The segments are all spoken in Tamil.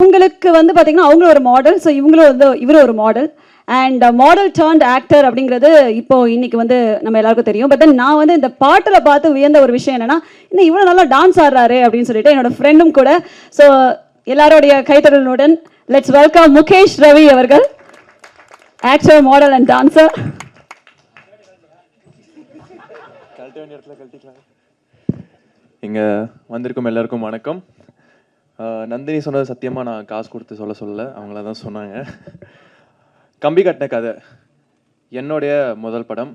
உங்களுக்கு வந்து பார்த்தீங்கன்னா அவங்க ஒரு மாடல், ஸோ இவங்களும் வந்து இவரும் ஒரு model. And model turned actor அப்படிங்கிறது இப்போ இன்னைக்கு வந்து நம்ம எல்லாருக்கும் தெரியும். பட் தென் நான் வந்து இந்த பாட்டில் பார்த்து வியந்த ஒரு விஷயம் என்னன்னா, இன்னும் இவ்வளோ நல்லா டான்ஸ் ஆடுறாரு அப்படின்னு சொல்லிட்டு என்னோட ஃப்ரெண்டும் கூட. ஸோ எல்லாருடைய கைத்தறலுடன் லெட்ஸ் வெல்கம் முகேஷ் ரவி அவர்கள், ஆக்டர், மாடல் அண்ட் டான்சர். இங்கே வந்திருக்கும் எல்லாருக்கும் வணக்கம். நந்தினி சொன்னது சத்தியமாக நான் காசு கொடுத்து சொல்லலை, அவங்கள தான் சொன்னாங்க. கம்பி கட்டின கதை என்னுடைய முதல் படம்.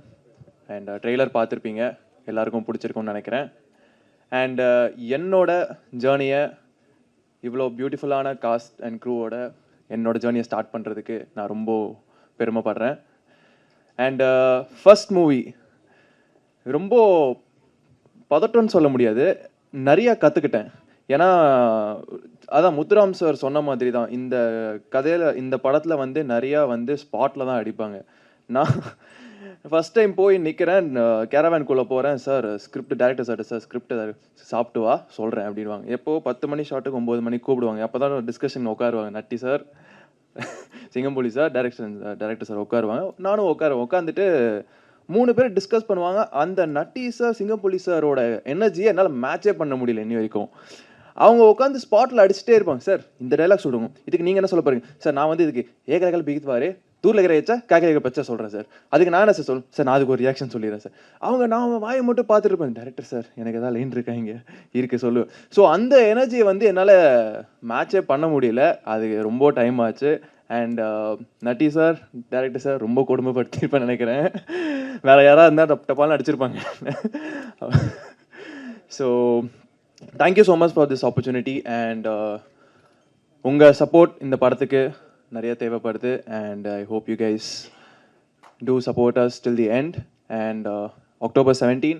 அண்ட் ட்ரெய்லர் பார்த்துருப்பீங்க, எல்லாருக்கும் பிடிச்சிருக்கும்னு நினைக்கிறேன். அண்ட் என்னோட ஜேர்னியை இவ்வளோ பியூட்டிஃபுல்லான காஸ்ட் அண்ட் க்ரூவோட என்னோட ஜேர்னியை ஸ்டார்ட் பண்ணுறதுக்கு நான் ரொம்ப பெருமைப்படுறேன். அண்ட் ஃபர்ஸ்ட் மூவி ரொம்ப பதட்டம்னு சொல்ல முடியாது, நிறையா கற்றுக்கிட்டேன். ஏன்னா அதான் முத்துராம் சார் சொன்ன மாதிரி தான், இந்த கதையில் இந்த படத்தில் வந்து நிறையா வந்து ஸ்பாட்டில் தான் அடிப்பாங்க. நான் ஃபஸ்ட் டைம் போய் நிற்கிறேன், கேரவேன்குள்ளே போகிறேன். Sir script director sir script சாப்பிட்டு வா சொல்கிறேன் அப்படின்வாங்க. எப்போது 10 மணி ஷாட்டுக்கு 9 மணிக்கு கூப்பிடுவாங்க. அப்போ தான் டிஸ்கஷன் உட்காருவாங்க. Natty sir, Singampuli sir, director sir உட்காருவாங்க. நானும் உட்காந்துட்டு 3 பேர் டிஸ்கஸ் பண்ணுவாங்க. அந்த நட்டி சார், சிங்கம்புலி சாரோட எனர்ஜியை என்னால் மேட்சே பண்ண முடியல இன்னி வரைக்கும். அவங்க உட்காந்து ஸ்பாட்டில் அடிச்சுட்டே இருப்பாங்க. சார் இந்த டைலாக் சொல்லுங்க, இதுக்கு நீங்கள் என்ன சொல்ல போறீங்க சார்? நான் வந்து இதுக்கு ஏகரகல் பிகித்வாரு தூரில் இருக்கிற வச்சா காக்கை பச்சா சொல்கிறேன் சார். அதுக்கு நான் என்ன சார் சொல்லுவேன் சார்? நான் அதுக்கு ஒரு ரியாக்ஷன் சொல்லிடுறேன் சார். நான் வாயை மட்டும் பார்த்துட்டு இருப்பேன். டேரக்டர் சார் எனக்கு எதாவது லைன் இருக்கா இங்கே இருக்கு சொல்லுவேன். ஸோ அந்த எனர்ஜியை வந்து என்னால் மேட்சே பண்ண முடியல. அது ரொம்ப டைம் ஆச்சு. And Natty sir, director sir ரொம்ப கொடுமைப்படுத்திருப்பேன் நினைக்கிறேன். வேறு யாராவது இருந்தால் டப்பாலாம் அடிச்சிருப்பாங்க. So thank you so much for this opportunity. And உங்கள் சப்போர்ட் இந்த படத்துக்கு நிறைய தேவைப்படுது. And I hope you guys to support us till the end. And October 17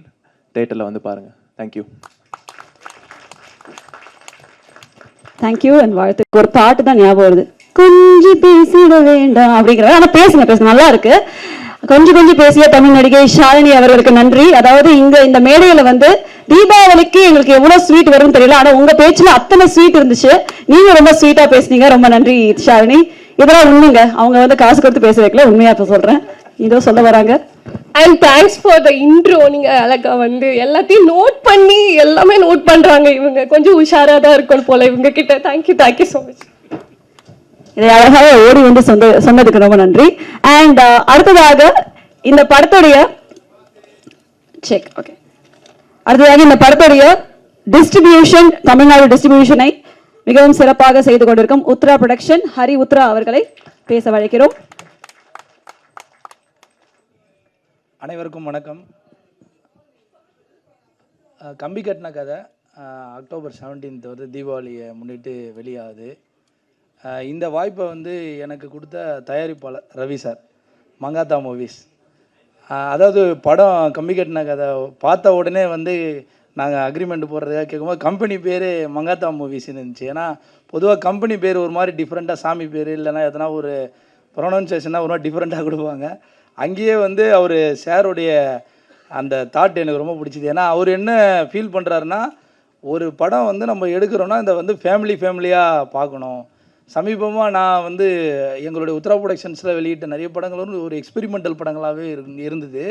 தேட்டரில் வந்து பாருங்கள். தேங்க்யூ. தேங்க்யூ அண்ட் வாழ்த்துக்கு. ஒரு பாட்டு தான் ஞாபகம் வருது, கொஞ்சம் பேசிட வேண்டாம் அப்படிங்கிறது. ஆனால் பேசுங்க நல்லா இருக்கு. கொஞ்சம் பேசிய தமிழ் நடிகை ஷாலினி அவர்களுக்கு நன்றி. அதாவது இந்த மேடையில வந்து தீபாவளிக்கு எங்களுக்கு எவ்வளவு ஸ்வீட் வரும்னு தெரியல, ஆனா உங்க பேச்சுல அத்தனை ஸ்வீட் இருந்துச்சு. நீங்க ரொம்ப ஸ்வீட்டா பேசுனீங்க, ரொம்ப நன்றி ஷாலினி. இதெல்லாம் உண்மைங்க, அவங்க வந்து காசு கொடுத்து பேச வைக்கல, உண்மையா இப்ப சொல்றேன். இதோ சொல்ல வராங்க. And thanks for the intro. நீங்க அழகா வந்து எல்லாத்தையும் நோட் பண்ணி எல்லாமே நோட் பண்றாங்க. இவங்க கொஞ்சம் உஷாரா தான் இருக்கணும் போல இவங்க கிட்ட. Thank you so much. இதை அழகாக ஓடி வந்து சொன்னதுக்கு ரொம்ப நன்றி. அண்ட் அடுத்ததாக இந்த படத்துடைய டிஸ்ட்ரிபியூஷன், தமிழ்நாடு டிஸ்ட்ரிபியூஷனை மிகவும் சிறப்பாக செய்து கொண்டிருக்கும் உத்ரா ப்ரொடக்ஷன் ஹரி உத்ரா அவர்களை பேச வழைக்கிறோம். அனைவருக்கும் வணக்கம். கம்பி கட்டின கதை October 17 வந்து தீபாவளியை முன்னிட்டு வெளியாகுது. இந்த வாய்ப்பை வந்து எனக்கு கொடுத்த தயாரிப்பாளர் ரவி சார், மங்காத்தா மூவிஸ். அதாவது படம் கம்பி கட்டின கதை பார்த்த உடனே வந்து நாங்கள் அக்ரிமெண்ட் போடுறதுக்காக கேட்கும்போது கம்பெனி பேர் மங்காத்தா மூவிஸ்ன்னு இருந்துச்சு. ஏன்னா பொதுவாக கம்பெனி பேர் ஒரு மாதிரி டிஃப்ரெண்ட்டாக, சாமி பேர் இல்லைன்னா எதனா ஒரு ப்ரொனவுன்சியேஷனாக ஒரு மாதிரி டிஃப்ரெண்ட்டாக கொடுப்பாங்க. அங்கேயே வந்து அவர் சாருடைய அந்த தாட் எனக்கு ரொம்ப பிடிச்சிது. ஏன்னா அவர் என்ன ஃபீல் பண்ணுறாருன்னா, ஒரு படம் வந்து நம்ம எடுக்கிறோன்னா இதை வந்து ஃபேமிலியாக பார்க்கணும். சமீபமாக நான் வந்து எங்களுடைய உத்ரா ப்ரொடக்ஷன்ஸில் வெளியிட்ட நிறைய படங்கள் வந்து ஒரு எக்ஸ்பெரிமெண்டல் படங்களாகவே இருந்தது.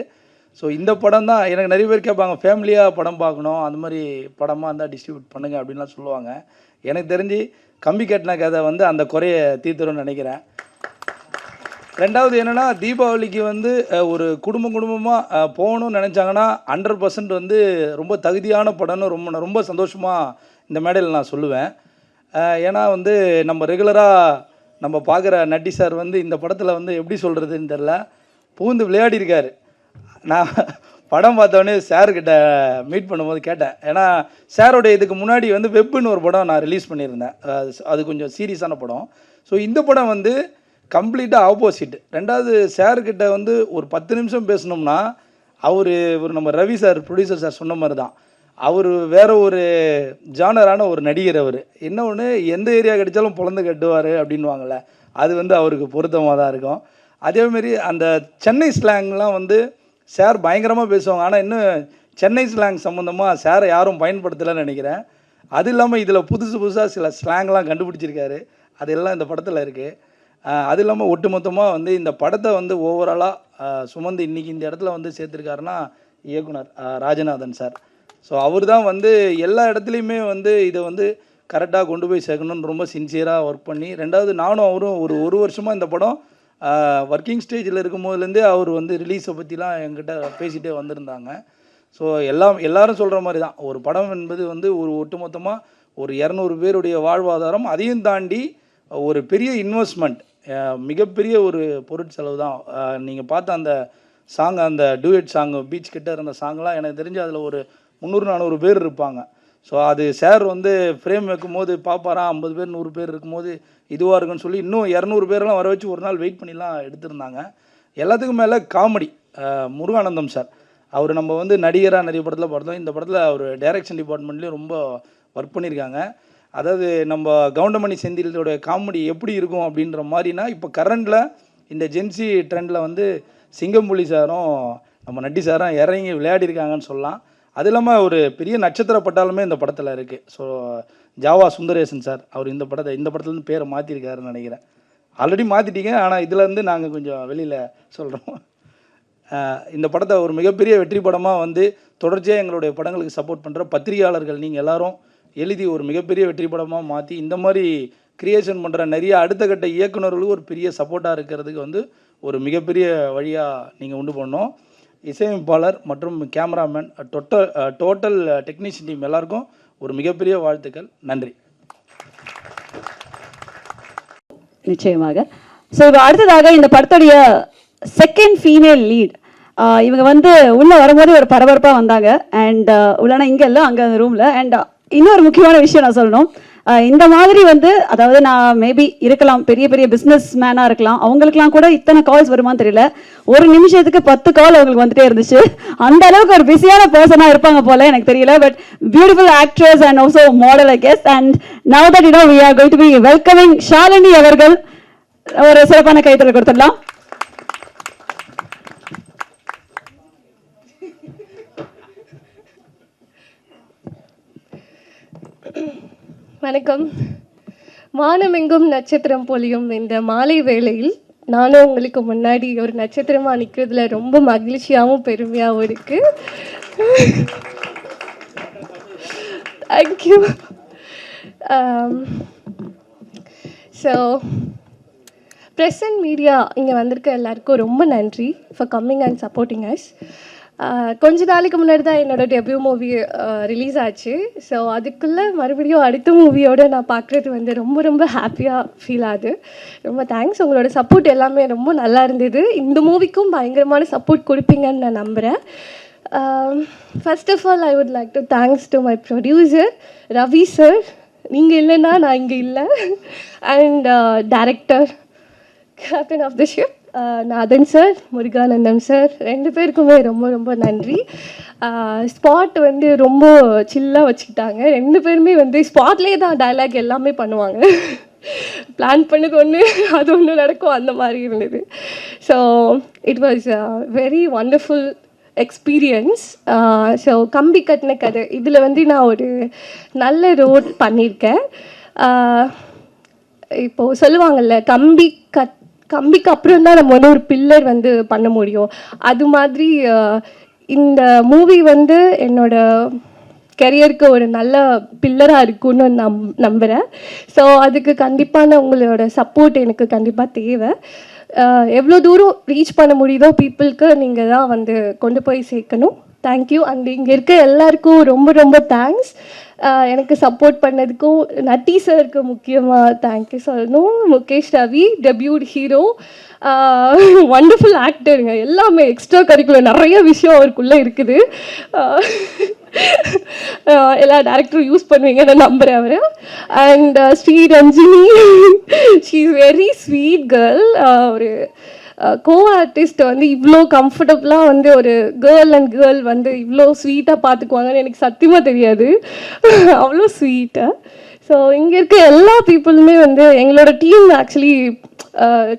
ஸோ இந்த படம் தான் எனக்கு நிறைய பேர் கேட்பாங்க, ஃபேமிலியாக படம் பார்க்கணும், அந்த மாதிரி படமாக இருந்தால் டிஸ்ட்ரிபியூட் பண்ணுங்க அப்படின்லாம் சொல்லுவாங்க. எனக்கு தெரிஞ்சு கம்பி கட்டின கதை வந்து அந்த குறையை தீர்த்துரும்னு நினைக்கிறேன். ரெண்டாவது என்னென்னா, தீபாவளிக்கு வந்து ஒரு குடும்பமாக போகணும்னு நினச்சாங்கன்னா 100% வந்து ரொம்ப தகுதியான படம்னு ரொம்ப சந்தோஷமாக இந்த மேடையில் நான் சொல்லுவேன். ஏன்னா வந்து நம்ம ரெகுலராக நம்ம பார்க்குற நட்டி சார் வந்து இந்த படத்தில் வந்து எப்படி சொல்கிறதுன்னு தெரில, பூந்து விளையாடிருக்கார். நான் படம் பார்த்தோடனே சார்கிட்ட மீட் பண்ணும்போது கேட்டேன். ஏன்னா சாரோடைய இதுக்கு முன்னாடி வந்து வெப்புன்னு ஒரு படம் நான் ரிலீஸ் பண்ணியிருந்தேன். அது கொஞ்சம் சீரியஸான படம். ஸோ இந்த படம் வந்து கம்ப்ளீட்டாக ஆப்போசிட். ரெண்டாவது சார்கிட்ட வந்து ஒரு 10 நிமிஷம் பேசணும்னா அவர் நம்ம ரவி சார், ப்ரொடியூசர் சார் சொன்ன மாதிரி தான், அவர் வேற ஒரு ஜானரான ஒரு நடிகர். அவர் என்ன ஒன்று, எந்த ஏரியா கிடைச்சாலும் பொழந்து கட்டுவார் அப்படின்வாங்கள்ல, அது வந்து அவருக்கு பொருத்தமாக தான் இருக்கும். அதேமாரி அந்த சென்னை ஸ்லாங்லாம் வந்து சார் பயங்கரமாக பேசுவாங்க. ஆனால் இன்னும் சென்னை ஸ்லாங் சம்மந்தமாக சாரை யாரும் பயன்படுத்தலைன்னு நினைக்கிறேன். அது இல்லாமல் இதில் புதுசாக சில ஸ்லாங்லாம் கண்டுபிடிச்சிருக்காரு, அதெல்லாம் இந்த படத்தில் இருக்குது. அது இல்லாமல் ஒட்டுமொத்தமாக வந்து இந்த படத்தை வந்து ஓவராலாக சுமந்து இன்றைக்கி இந்த இடத்துல வந்து சேர்த்துருக்காருன்னா இயக்குனர் ராஜநாதன் சார். ஸோ அவர் தான் வந்து எல்லா இடத்துலையுமே வந்து இதை வந்து கரெக்டாக கொண்டு போய் சேர்க்கணுன்னு ரொம்ப சின்சியராக ஒர்க் பண்ணி, ரெண்டாவது நானும் அவரும் ஒரு வருஷமாக இந்த படம் ஒர்க்கிங் ஸ்டேஜில் இருக்கும் போதுலேருந்தே அவர் வந்து ரிலீஸை பற்றிலாம் என்கிட்ட பேசிகிட்டே வந்திருந்தாங்க. ஸோ எல்லாரும் சொல்கிற மாதிரி தான், ஒரு படம் என்பது வந்து ஒரு ஒட்டுமொத்தமாக ஒரு 200 பேருடைய வாழ்வாதாரம், அதையும் தாண்டி ஒரு பெரிய இன்வெஸ்ட்மெண்ட், மிகப்பெரிய ஒரு பொருட்செலவு தான். நீங்கள் பார்த்த அந்த சாங், அந்த டூயட் சாங் பீச் கிட்ட இருந்த சாங்லாம் எனக்கு தெரிஞ்சு அதில் ஒரு 300-400 பேர் இருப்பாங்க. ஸோ அது சார் வந்து ஃப்ரேம் வைக்கும்போது பார்ப்பாராம், 50 பேர் 100 பேர் இருக்கும்போது இதுவாக இருக்குன்னு சொல்லி இன்னும் 200 பேரெல்லாம் வர வச்சு ஒரு நாள் வெயிட் பண்ணிலாம் எடுத்திருந்தாங்க. எல்லாத்துக்கும் மேலே காமெடி, முருகானந்தம் சார். அவர் நம்ம வந்து நடிகராக நிறைய படத்தில் பார்த்தோம், இந்த படத்தில் அவர் டைரக்ஷன் டிபார்ட்மெண்ட்லேயும் ரொம்ப ஒர்க் பண்ணியிருக்காங்க. அதாவது நம்ம கவுண்டமணி செந்திலோட காமெடி எப்படி இருக்கும் அப்படின்ற மாதிரினா, இப்போ கரண்டில் இந்த ஜென்சி ட்ரெண்டில் வந்து சிங்கம்புலி சாரும் நம்ம நட்டி சாரும் இறங்கி விளையாடிருக்காங்கன்னு சொல்லலாம். அது இல்லாமல் ஒரு பெரிய நட்சத்திர பட்டாலுமே இந்த படத்தில் இருக்குது. ஸோ ஜாவா சுந்தரேசன் சார், அவர் இந்த படத்துலேருந்து பேரை மாற்றிருக்காருன்னு நினைக்கிறேன். ஆல்ரெடி மாற்றிட்டீங்க, ஆனால் இதுலேருந்து நாங்கள் கொஞ்சம் வெளியில் சொல்கிறோம். இந்த படத்தை ஒரு மிகப்பெரிய வெற்றி படமாக வந்து தொடர்ச்சியாக எங்களுடைய படங்களுக்கு சப்போர்ட் பண்ணுற பத்திரிகையாளர்கள் நீங்கள் எல்லாரும் எழுதி ஒரு மிகப்பெரிய வெற்றி படமாக மாற்றி இந்த மாதிரி கிரியேஷன் பண்ணுற நிறைய அடுத்த கட்ட இயக்குநர்களுக்கு ஒரு பெரிய சப்போர்ட்டாக இருக்கிறதுக்கு வந்து ஒரு மிகப்பெரிய வழியாக நீங்கள் உண்டு பண்ணோம். இசையமைப்பாளர் மற்றும் கேமராமேன், டோட்டல் டெக்னீஷியன் டீம் எல்லாருக்கும் ஒரு மிகப்பெரிய வாழ்த்துக்கள். நன்றி. நிச்சயமாக. ஸோ இப்போ அடுத்ததாக இந்த படத்துடைய செகண்ட் ஃபீமேல் லீட், இவங்க வந்து உள்ளே வரும்போது ஒரு பரபரப்பாக வந்தாங்க. அண்ட் உள்ளனா இங்கே இல்லை, அங்கே அந்த ரூமில். அண்ட் இன்னொரு முக்கியமான விஷயம் நான் சொல்லணும், இந்த மாதிரி வந்து அதாவது நான் மேபி இருக்கலாம், பெரிய பெரிய பிஸ்னஸ் மேனாக இருக்கலாம், அவங்களுக்குலாம் கூட இத்தனை கால்ஸ் வருமானு தெரியல. ஒரு நிமிஷத்துக்கு 10 கால் அவங்களுக்கு வந்துட்டே இருந்துச்சு. அந்த அளவுக்கு ஒரு பிஸியான பர்சனாக இருப்பாங்க போல, எனக்கு தெரியல. But beautiful actress and also model I guess. And now that we are going to be welcoming Shalini அவர்கள். ஒரு சிறப்பான கைத்தறல் கொடுத்துடலாம். வணக்கம். வானமெங்கும் நட்சத்திரம் பொழியும் இந்த மாலை வேளையில் நானும் உங்களுக்கு முன்னாடி ஒரு நட்சத்திரமாக நிற்கிறதுல ரொம்ப மகிழ்ச்சியாகவும் பெருமையாகவும் இருக்குது. Thank you. So press and media இங்கே வந்திருக்க எல்லாருக்கும் ரொம்ப நன்றி for coming and supporting us. கொஞ்ச நாளைக்கு முன்னாடி தான் என்னோடய டெபியூ மூவி ரிலீஸ் ஆச்சு. ஸோ அதுக்குள்ளே மறுபடியும் அடுத்த மூவியோடு நான் பார்க்குறது வந்து ரொம்ப ரொம்ப ஹாப்பியாக ஃபீல் ஆகுது. ரொம்ப தேங்க்ஸ். உங்களோட சப்போர்ட் எல்லாமே ரொம்ப நல்லா இருந்தது. இந்த மூவிக்கும் பயங்கரமான சப்போர்ட் கொடுப்பீங்கன்னு நான் நம்புகிறேன். First of all I would like to thanks to my producer Ravi sir. நீங்கள் இல்லைன்னா நான் இங்கே இல்லை. And director, captain of the ship Nathan sir, Muruganandam sir, 2 பேருக்குமே ரொம்ப ரொம்ப நன்றி. ஸ்பாட் வந்து ரொம்ப சில்லாக வச்சுக்கிட்டாங்க. 2 பேருமே வந்து ஸ்பாட்லேயே தான் டயலாக் எல்லாமே பண்ணுவாங்க. பிளான் பண்ணது ஒன்று, அது ஒன்று நடக்கும், அந்த மாதிரி இருந்தது. So it was very wonderful experience. So கம்பி கட்டின கதை இதில் வந்து நான் ஒரு நல்ல ரோல் பண்ணியிருக்கேன். இப்போது சொல்லுவாங்கள்ல, கம்பிக்கு அப்புறம் தான் நம்ம வந்து ஒரு பில்லர் வந்து பண்ண முடியும். அது மாதிரி இந்த மூவி வந்து என்னோட கெரியருக்கு ஒரு நல்ல பில்லராக இருக்குன்னு நம்புகிறேன். ஸோ அதுக்கு கண்டிப்பான உங்களோட சப்போர்ட் எனக்கு கண்டிப்பாக தேவை. எவ்வளோ தூரம் ரீச் பண்ண முடியுதோ பீப்புளுக்கு நீங்கள் தான் வந்து கொண்டு போய் சேர்க்கணும். தேங்க்யூ. அண்ட் இங்கே இருக்க எல்லாருக்கும் ரொம்ப ரொம்ப தேங்க்ஸ். எனக்கு சப்போர்ட் பண்ணதுக்கும் நட்டி சாருக்கு முக்கியமாக தேங்க்யூ சொல்லணும். Mukesh Ravi, debut hero, wonderful ஆக்டருங்க. எல்லாமே எக்ஸ்ட்ரா கரிக்குலர் நிறைய விஷயம் அவருக்குள்ளே இருக்குது. எல்லா டேரக்டரும் யூஸ் பண்ணுவீங்கன்னு நம்புகிறேன் அவர். And Sriranjini, she is very sweet girl. ஒரு கோ ஆர்டிஸ்ட் வந்து இவ்வளோ கம்ஃபர்டபுளாக வந்து ஒரு கேர்ள் அண்ட் கேர்ள் வந்து இவ்வளோ ஸ்வீட்டாக பார்த்துக்குவாங்கன்னு எனக்கு சத்தியமாக தெரியாது. அவ்வளோ ஸ்வீட்டாக. ஸோ இங்கே இருக்க எல்லா பீப்புளுமே வந்து எங்களோட டீம் ஆக்சுவலி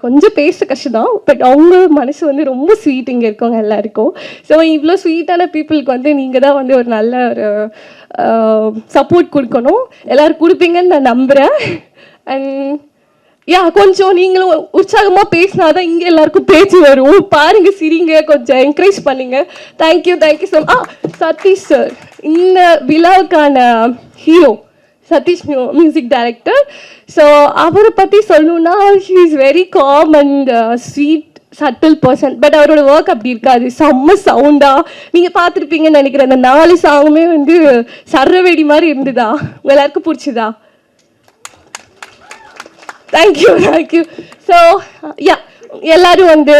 கொஞ்சம் பேச கஷ்டம் தான், பட் அவங்க மனசு வந்து ரொம்ப ஸ்வீட் இங்கே இருக்கவங்க எல்லாருக்கும். ஸோ இவ்வளோ ஸ்வீட்டான பீப்புளுக்கு வந்து நீங்கள் தான் வந்து ஒரு நல்ல ஒரு சப்போர்ட் கொடுக்கணும். எல்லோரும் கொடுப்பீங்கன்னு நான் நம்புகிறேன். அண்ட் யா, கொஞ்சம் நீங்களும் உற்சாகமாக பேசினா தான் இங்கே எல்லாருக்கும் பேச்சு வரும். பாருங்கள், சிரிங்க, கொஞ்சம் என்கரேஜ் பண்ணுங்க. தேங்க்யூ ஸோ சதீஷ் சார், இந்த விழாவுக்கான hero Sathish music director. So அவரை பற்றி சொல்லணுன்னா, she is very calm and sweet subtle person. But அவரோட ஒர்க் அப்படி இருக்காது, செம்ம சவுண்டாக நீங்கள் பார்த்துருப்பீங்கன்னு நினைக்கிறேன். அந்த 4 சாங்குமே வந்து சர்ரவெடி மாதிரி இருந்ததா? உங்கள் எல்லாருக்கும் பிடிச்சதா? தேங்க்யூ. ஸோ யா, எல்லோரும் வந்து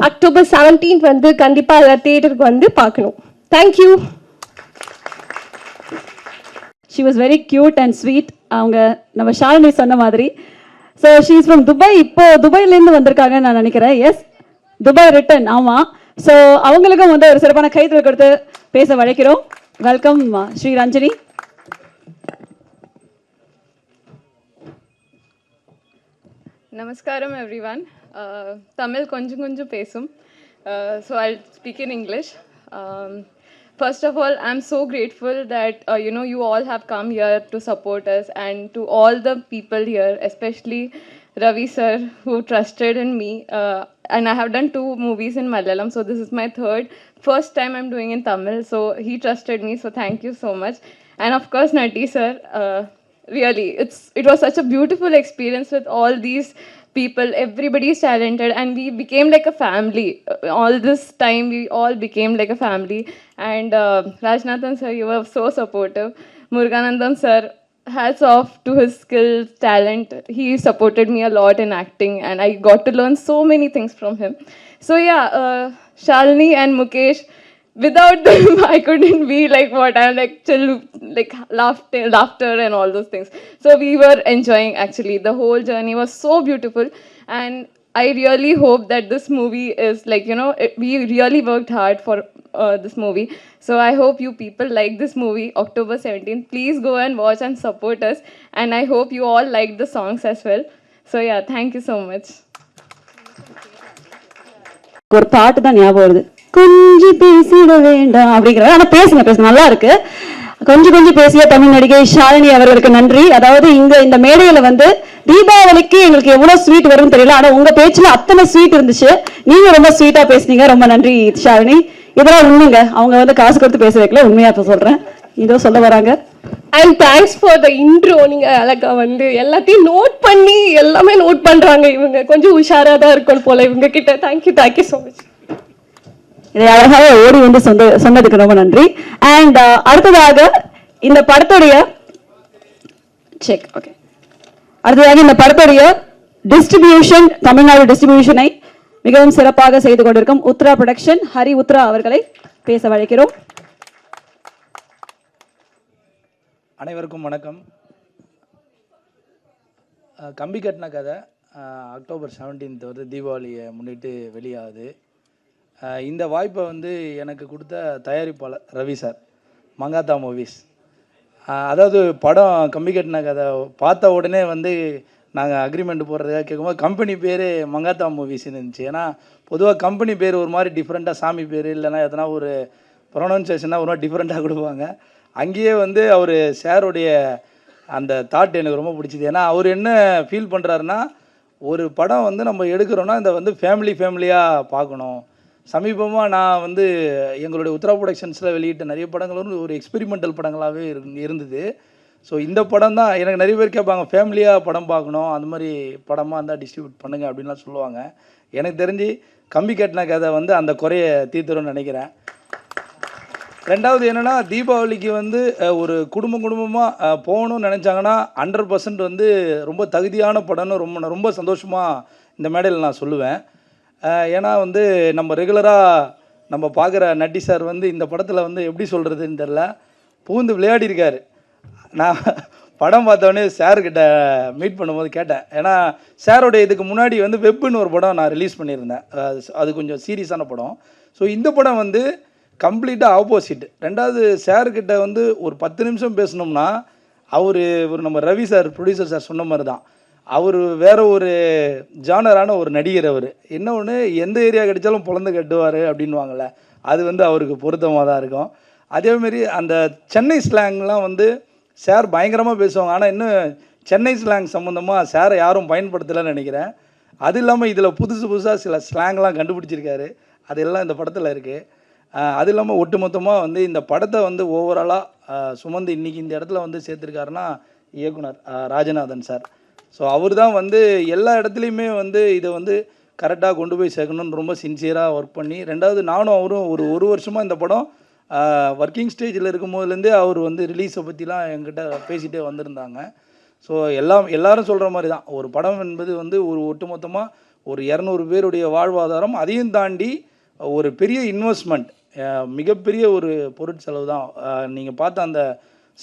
October 17th வந்து கண்டிப்பாக எல்லா தியேட்டருக்கு வந்து பார்க்கணும். Thank you. She was very cute and sweet. அவங்க நம்ம ஷாலினி சொன்ன மாதிரி. So she is from Dubai. இப்போ துபாயிலேருந்து வந்திருக்காங்கன்னு நான் நினைக்கிறேன். Yes, Dubai return. ஆமாம். ஸோ அவங்களுக்கும் வந்து ஒரு சிறப்பான கைத்தறி கொடுத்து பேச வழைக்கிறோம். Welcome Sriranjani. Namaskaram everyone. Tamil konjam pesum. So I'll speak in English. First of all, I'm so grateful that you all have come here to support us, and to all the people here, especially Ravi sir, who trusted in me. And I have done 2 movies in Malayalam, so this is my first time I'm doing in Tamil. So he trusted me, so thank you so much. And of course, Nati sir. Really, it was such a beautiful experience with all these people. Everybody is talented, and we became like a family. All this time, we all became like a family. And Rajnathan sir, you were so supportive. Muruganandam sir, hats off to his skills, talent. He supported me a lot in acting, and I got to learn so many things from him. So yeah, Shalini and Mukesh, without them, I couldn't be like what I'm like, chill, like laughter and all those things. So we were enjoying, actually. The whole journey was so beautiful. And I really hope that this movie is like, we really worked hard for this movie. So I hope you people like this movie, October 17th. Please go and watch and support us. And I hope you all like the songs as well. So yeah, thank you so much. ஒரு பாட்டு தான் ஞாபகம் வருது, கொஞ்சம் பேசிட வேண்டாம் அப்படிங்கிறது. ஆனால் பேசுங்க நல்லா இருக்கு. கொஞ்சம் பேசிய தமிழ் நடிகை ஷாலினி அவர்களுக்கு நன்றி. அதாவது இந்த மேடையில வந்து தீபாவளிக்கு எங்களுக்கு எவ்வளவு ஸ்வீட் வரும்னு தெரியல, ஆனா உங்க பேச்சுல அத்தனை ஸ்வீட் இருந்துச்சு. நீங்க ரொம்ப ஸ்வீட்டா பேசுனீங்க, ரொம்ப நன்றி ஷாலினி. இதெல்லாம் உண்மைங்க, அவங்க வந்து காசு கொடுத்து பேச வைக்கல, உண்மையா சொல்றேன். இதோ சொல்ல வராங்க. And thanks for the intro. நீங்கள் அழகா வந்து எல்லாத்தையும் நோட் பண்ணி எல்லாமே நோட் பண்ணுறாங்க. இவங்க கொஞ்சம் உஷாராக தான் இருக்கணும் போல இவங்க கிட்ட. Thank you so much. இதை அழகாக ஓடி வந்து சொன்னதுக்கு ரொம்ப நன்றி. அண்ட் அடுத்ததாக இந்த படத்துடைய டிஸ்ட்ரிபியூஷன், தமிழ்நாடு டிஸ்ட்ரிபியூஷனை மிகவும் சிறப்பாக செய்து கொண்டிருக்கும் உத்ரா ப்ரொடக்ஷன் ஹரி உத்ரா அவர்களை பேச வழைக்கிறோம். அனைவருக்கும் வணக்கம். கம்பி கட்டின கதை October 17th வந்து தீபாவளியை முன்னிட்டு வெளியாகுது. இந்த வாய்ப்பை வந்து எனக்கு கொடுத்த தயாரிப்பாளர் ரவி சார், மங்காத்தா மூவிஸ். அதாவது படம் கம்பி கட்டின கதை பார்த்த உடனே வந்து நாங்கள் அக்ரிமெண்ட் போடுறதுக்காக கேட்கும்போது கம்பெனி பேர் மங்காத்தா மூவிஸ்ன்னு இருந்துச்சு. ஏன்னா பொதுவாக கம்பெனி பேர் ஒரு மாதிரி டிஃப்ரெண்ட்டாக, சாமி பேர் இல்லைன்னா எதனா ஒரு ப்ரொனவுன்சியேஷனாக ஒரு மாதிரி டிஃப்ரெண்ட்டாக கொடுப்பாங்க. அங்கேயே வந்து அவர் சாருடைய அந்த தாட் எனக்கு ரொம்ப பிடிச்சிது. ஏன்னா அவர் என்ன ஃபீல் பண்ணுறாருன்னா, ஒரு படம் வந்து நம்ம எடுக்கிறோன்னா இந்த வந்து ஃபேமிலியாக பார்க்கணும். சமீபமாக நான் வந்து எங்களுடைய உத்ரா ப்ரொடக்ஷன்ஸில் வெளியிட்ட நிறைய படங்கள் வந்து ஒரு எக்ஸ்பெரிமெண்டல் படங்களாகவே இருந்தது. ஸோ இந்த படம் தான் எனக்கு நிறைய பேர் கேட்பாங்க, ஃபேமிலியாக படம் பார்க்கணும், அந்த மாதிரி படமாக இருந்தால் டிஸ்ட்ரிபியூட் பண்ணுங்க அப்படின்லாம் சொல்லுவாங்க. எனக்கு தெரிஞ்சு கம்பி கட்டின கதை வந்து அந்த குறையை தீர்த்துரும்னு நினைக்கிறேன். ரெண்டாவது என்னென்னா, தீபாவளிக்கு வந்து ஒரு குடும்பமாக போகணும்னு நினச்சாங்கன்னா 100% வந்து ரொம்ப தகுதியான படம்னு ரொம்ப சந்தோஷமாக இந்த மேடையில் நான் சொல்லுவேன். ஏன்னா வந்து நம்ம ரெகுலராக நம்ம பார்க்குற நட்டி சார் வந்து இந்த படத்தில் வந்து எப்படி சொல்கிறதுன்னு தெரில, பூந்து விளையாடிருக்கார். நான் படம் பார்த்தோடனே சார்கிட்ட மீட் பண்ணும்போது கேட்டேன். ஏன்னா சாரோடைய இதுக்கு முன்னாடி வந்து வெப்புன்னு ஒரு படம் நான் ரிலீஸ் பண்ணியிருந்தேன். அது கொஞ்சம் சீரியஸான படம். ஸோ இந்த படம் வந்து கம்ப்ளீட்டாக ஆப்போசிட். ரெண்டாவது சார்கிட்ட வந்து ஒரு 10 நிமிஷம் பேசணும்னா ஒரு நம்ம ரவி சார் ப்ரொடியூசர் சார் சொன்ன மாதிரி தான், அவர் வேற ஒரு ஜானரான ஒரு நடிகர். அவர் என்ன ஒன்று, எந்த ஏரியா கிடைச்சாலும் பொழந்து கட்டுவார் அப்படின்வாங்கள்ல, அது வந்து அவருக்கு பொருத்தமாக தான் இருக்கும். அதேமாரி அந்த சென்னை ஸ்லாங்லாம் வந்து சார் பயங்கரமாக பேசுவாங்க. ஆனால் இன்னும் சென்னை ஸ்லாங் சம்மந்தமாக சாரை யாரும் பயன்படுத்தலைன்னு நினைக்கிறேன். அது இல்லாமல் இதில் புதுசாக சில ஸ்லாங்லாம் கண்டுபிடிச்சிருக்காரு, அதெல்லாம் இந்த படத்தில் இருக்குது. அது இல்லாமல் ஒட்டுமொத்தமாக வந்து இந்த படத்தை வந்து ஓவராலாக சுமந்து இன்றைக்கி இந்த இடத்துல வந்து சேர்த்துருக்காருன்னா இயக்குனர் ராஜநாதன் சார். ஸோ அவர் தான் வந்து எல்லா இடத்துலையுமே வந்து இதை வந்து கரெக்டாக கொண்டு போய் சேர்க்கணுன்னு ரொம்ப சின்சியராக ஒர்க் பண்ணி, ரெண்டாவது நானும் அவரும் ஒரு வருஷமாக இந்த படம் ஒர்க்கிங் ஸ்டேஜில் இருக்கும் போதுலேருந்தே அவர் வந்து ரிலீஸை பற்றிலாம் என்கிட்ட பேசிகிட்டே வந்திருந்தாங்க. ஸோ எல்லாரும் சொல்கிற மாதிரி தான், ஒரு படம் என்பது வந்து ஒரு ஒட்டுமொத்தமாக ஒரு 200 பேருடைய வாழ்வாதாரம், அதையும் தாண்டி ஒரு பெரிய இன்வெஸ்ட்மெண்ட், மிகப்பெரிய ஒரு பொருட்செலவு தான். நீங்கள் பார்த்த அந்த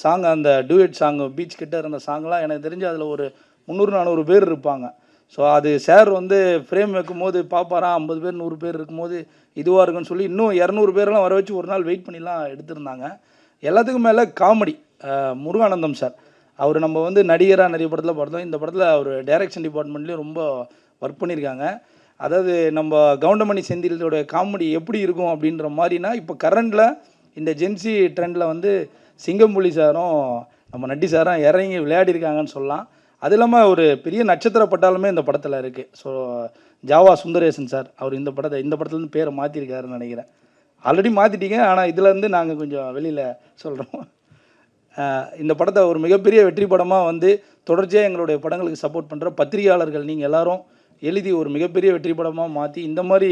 சாங், அந்த டூயட் சாங் பீச் கிட்ட இருந்த சாங்லாம் எனக்கு தெரிஞ்சு அதில் ஒரு 300-400 பேர் இருப்பாங்க. ஸோ அது சார் வந்து ஃப்ரேம் வைக்கும்போது பார்ப்பாராம், 50 பேர் 100 பேர் இருக்கும்போது இதுவாக இருக்குன்னு சொல்லி இன்னும் 200 பேரெல்லாம் வர வச்சு ஒரு நாள் வெயிட் பண்ணிலாம் எடுத்திருந்தாங்க. எல்லாத்துக்கும் மேலே காமெடி, முருகானந்தம் சார், அவர் நம்ம வந்து நடிகராக நிறைய படத்தில் பார்த்தோம். இந்த படத்தில் அவர் டைரக்ஷன் டிபார்ட்மெண்ட்லேயும் ரொம்ப ஒர்க் பண்ணியிருக்காங்க. அதாவது நம்ம கவுண்டமணி செந்திலோட காமெடி எப்படி இருக்கும் அப்படின்ற மாதிரினா, இப்போ கரண்டில் இந்த ஜென்சி ட்ரெண்டில் வந்து சிங்கம்புலி சாரும் நம்ம நட்டி சாரும் இறங்கி விளையாடிருக்காங்கன்னு சொல்லலாம். அது இல்லாமல் ஒரு பெரிய நட்சத்திர பட்டாலுமே இந்த படத்தில் இருக்குது. ஸோ ஜாவா சுந்தரேசன் சார், அவர் இந்த படத்துலேருந்து பேரை மாற்றிருக்காருன்னு நினைக்கிறேன். ஆல்ரெடி மாற்றிட்டீங்க, ஆனால் இதுலேருந்து நாங்கள் கொஞ்சம் வெளியில் சொல்கிறோம். இந்த படத்தை ஒரு மிகப்பெரிய வெற்றி படமாக வந்து தொடர்ச்சியாக எங்களுடைய படங்களுக்கு சப்போர்ட் பண்ணுற பத்திரிகையாளர்கள் நீங்கள் எல்லாரும் எழுதி ஒரு மிகப்பெரிய வெற்றி படமாக மாற்றி இந்த மாதிரி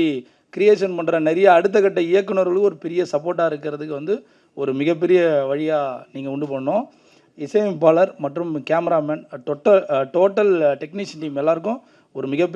கிரியேஷன் பண்ணுற நிறைய அடுத்த கட்ட இயக்குநர்களுக்கு ஒரு பெரிய சப்போர்ட்டாக இருக்கிறதுக்கு வந்து ஒரு மிகப்பெரிய வழியாக நீங்கள் உண்டு பண்ணோம். இசையமைப்பாளர் மற்றும் கேமராமேன், டோட்டல் டெக்னீஷியன் டீம் எல்லாருக்கும் ஒரு மிகப்பெரிய